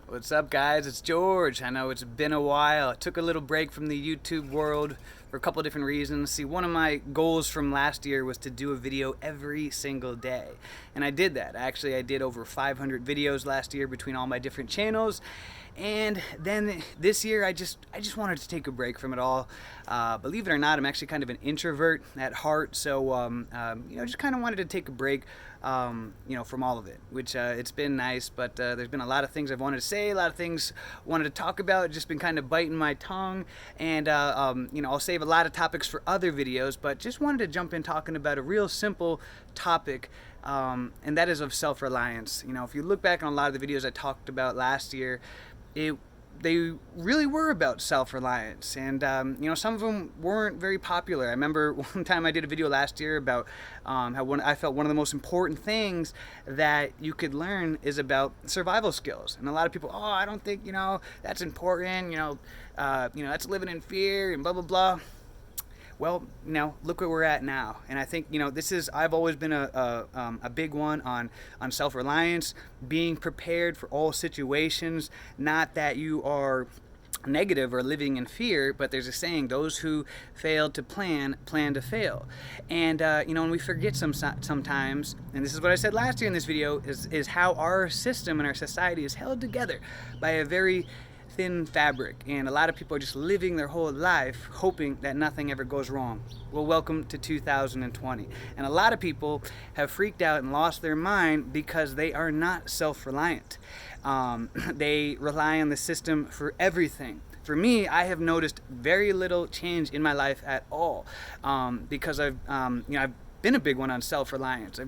What's up, guys? It's George. I know it's been a while. I took a little break from the YouTube world for a couple of different reasons. See, one of my goals from last year was to do a video every single day, and I did that. Actually, I did over 500 videos last year between all my different channels. And then this year, I just wanted to take a break from it all. Believe it or not, I'm actually kind of an introvert at heart, so just kind of wanted to take a break, from all of it. Which it's been nice, but there's been a lot of things I've wanted to say, a lot of things wanted to talk about. Just been kind of biting my tongue, and I'll save a lot of topics for other videos, but just wanted to jump in talking about a real simple topic. And that is of self-reliance. If you look back on a lot of the videos I talked about last year, they really were about self-reliance, and some of them weren't very popular. I remember one time I did a video last year about how I felt one of the most important things that you could learn is about survival skills, and a lot of people, I don't think that's important. That's living in fear and blah blah blah. Well, look where we're at now, and I think I've always been a big one on self-reliance, being prepared for all situations. Not that you are negative or living in fear, but there's a saying: those who fail to plan to fail. And and we forget sometimes, and this is what I said last year in this video, is how our system and our society is held together by a very thin fabric, and a lot of people are just living their whole life hoping that nothing ever goes wrong. Well, welcome to 2020, and a lot of people have freaked out and lost their mind because they are not self-reliant. They rely on the system for everything. For me, I have noticed very little change in my life at all, because I've been a big one on self-reliance.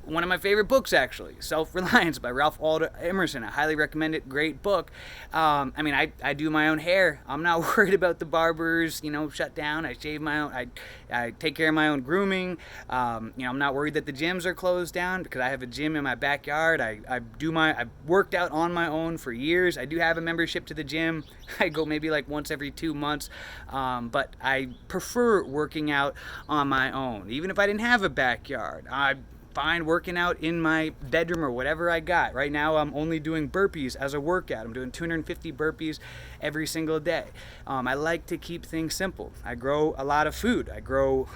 One of my favorite books, actually, Self-Reliance by Ralph Waldo Emerson. I highly recommend it. Great book. I do my own hair. I'm not worried about the barbers, shut down. I shave my own. I take care of my own grooming. I'm not worried that the gyms are closed down because I have a gym in my backyard. I've worked out on my own for years. I do have a membership to the gym. I go maybe like once every 2 months, but I prefer working out on my own, even if I didn't have a backyard. I fine working out in my bedroom or whatever I got. Right now I'm only doing burpees as a workout. I'm doing 250 burpees every single day. I like to keep things simple. I grow a lot of food. I grow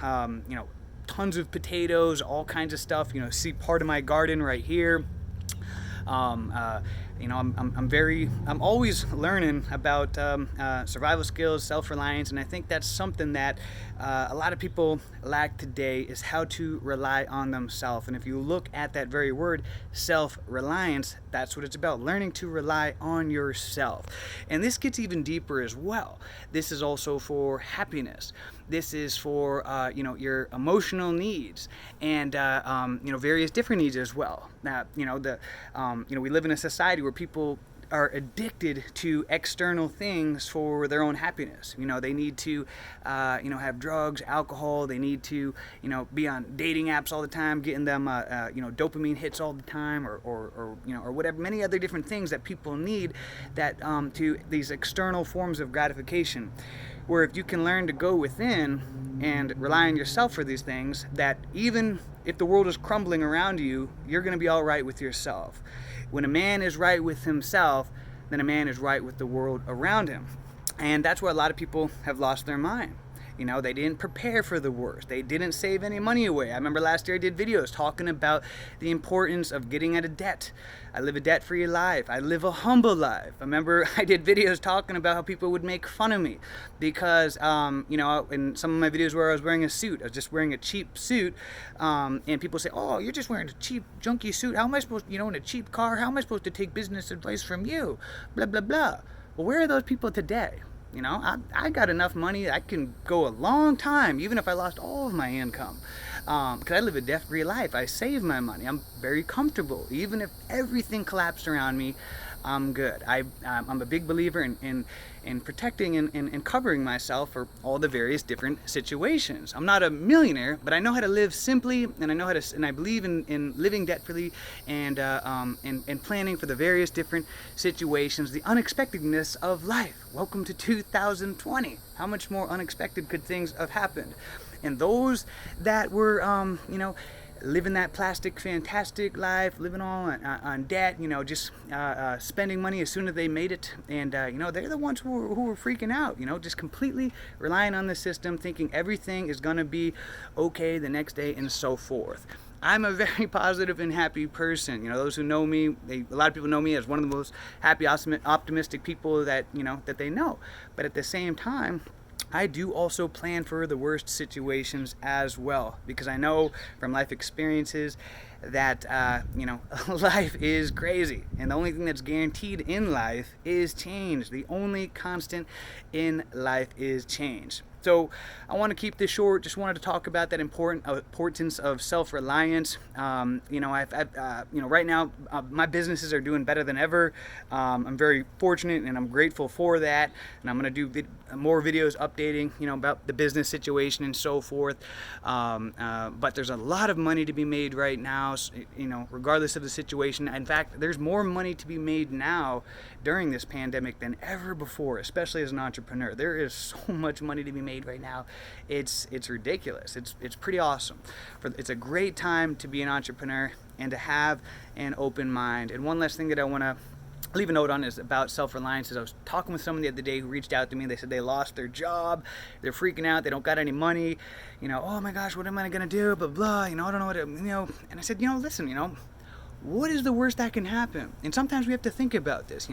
tons of potatoes, all kinds of stuff. See part of my garden right here. I'm always learning about survival skills, self-reliance, and I think that's something that a lot of people lack today, is how to rely on themselves. And if you look at that very word, self-reliance, that's what it's about, learning to rely on yourself. And this gets even deeper as well. This is also for happiness. This is for your emotional needs, and various different needs as well. Now, we live in a society where people are addicted to external things for their own happiness. They need to have drugs, alcohol. They need to be on dating apps all the time, getting them dopamine hits all the time, or whatever, many other different things that people need, that to these external forms of gratification. Where if you can learn to go within and rely on yourself for these things, that even if the world is crumbling around you, you're going to be all right with yourself. When a man is right with himself, then a man is right with the world around him. And that's where a lot of people have lost their mind. They didn't prepare for the worst. They didn't save any money away. I remember last year I did videos talking about the importance of getting out of debt. I live a debt-free life. I live a humble life. I remember I did videos talking about how people would make fun of me because, in some of my videos where I was wearing a suit, I was just wearing a cheap suit, and people say, "Oh, you're just wearing a cheap, junky suit. How am I supposed, in a cheap car, how am I supposed to take business advice from you? Blah, blah, blah." Well, where are those people today? I got enough money, I can go a long time, even if I lost all of my income. Because I live a debt-free life. I save my money. I'm very comfortable. Even if everything collapsed around me, I'm good. I'm a big believer in protecting and covering myself for all the various different situations. I'm not a millionaire, but I know how to live simply, and I know how to, and I believe in living debt-free and planning for the various different situations, the unexpectedness of life. Welcome to 2020. How much more unexpected could things have happened? And those that were, living that plastic fantastic life, living all on debt, just spending money as soon as they made it. And they're the ones who were freaking out, just completely relying on the system, thinking everything is going to be okay the next day and so forth. I'm a very positive and happy person. Those who know me, a lot of people know me as one of the most happy, optimistic people that they know. But at the same time, I do also plan for the worst situations as well, because I know from life experiences that life is crazy, and the only thing that's guaranteed in life is change. The only constant in life is change. So I want to keep this short. Just wanted to talk about that importance of self-reliance. Right now my businesses are doing better than ever. I'm very fortunate and I'm grateful for that. And I'm going to do more videos updating, about the business situation and so forth. But there's a lot of money to be made right now, regardless of the situation. In fact, there's more money to be made now during this pandemic than ever before, especially as an entrepreneur. There is so much money to be made right now. It's ridiculous. It's pretty awesome. It's a great time to be an entrepreneur and to have an open mind. And one last thing that I want to leave a note on is about self-reliance. I was talking with someone the other day who reached out to me. They said they lost their job, they're freaking out, they don't got any money, oh my gosh, what am I gonna do, blah blah, I don't know what and I said, listen, what is the worst that can happen? And sometimes we have to think about this.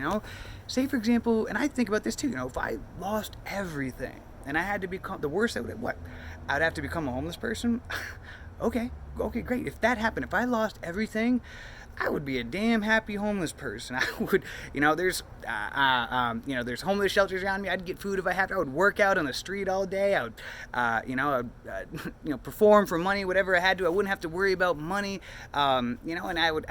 Say for example, and I think about this too, if I lost everything and I had to become the worst, I'd have to become a homeless person. okay, great. If that happened, if I lost everything, I would be a damn happy homeless person. I would, there's homeless shelters around me. I'd get food if I had to. I would work out on the street all day. I would, perform for money, whatever I had to. I wouldn't have to worry about money. And I would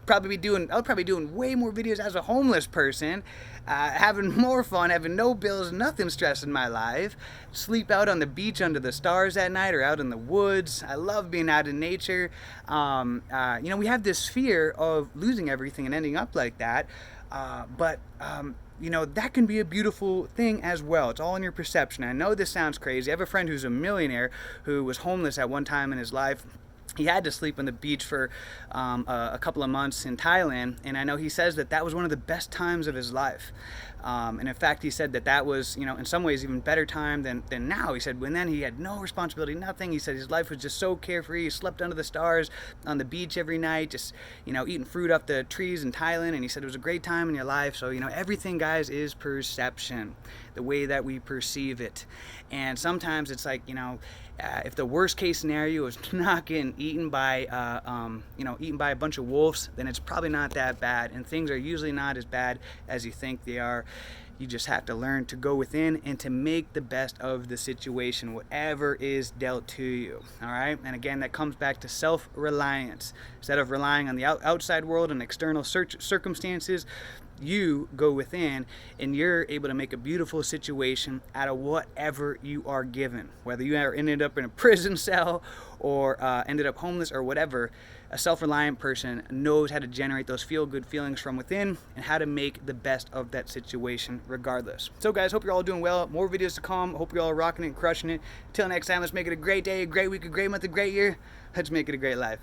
probably be doing way more videos as a homeless person, having more fun, having no bills, nothing stress in my life. Sleep out on the beach under the stars at night or out in the woods. I love being out in nature. We have this fear of losing everything and ending up like that, but that can be a beautiful thing as well. It's all in your perception. I know this sounds crazy. I have a friend who's a millionaire who was homeless at one time in his life. He had to sleep on the beach for a couple of months in Thailand, and I know he says that was one of the best times of his life. And in fact, he said that was, in some ways, even better time than now. He said when then he had no responsibility, nothing. He said his life was just so carefree. He slept under the stars on the beach every night, just, eating fruit off the trees in Thailand. And he said it was a great time in your life. So, everything, guys, is perception, the way that we perceive it. And sometimes it's like, if the worst case scenario is not getting eaten by a bunch of wolves, then it's probably not that bad. And things are usually not as bad as you think they are. You just have to learn to go within and to make the best of the situation, whatever is dealt to you. All right. And again, that comes back to self-reliance. Instead of relying on the outside world and external circumstances, you go within and you're able to make a beautiful situation out of whatever you are given. Whether you ended up in a prison cell or ended up homeless or whatever, a self-reliant person knows how to generate those feel-good feelings from within and how to make the best of that situation regardless. So guys, hope you're all doing well. More videos to come. Hope you're all rocking it and crushing it. Until next time, let's make it a great day, a great week, a great month, a great year. Let's make it a great life.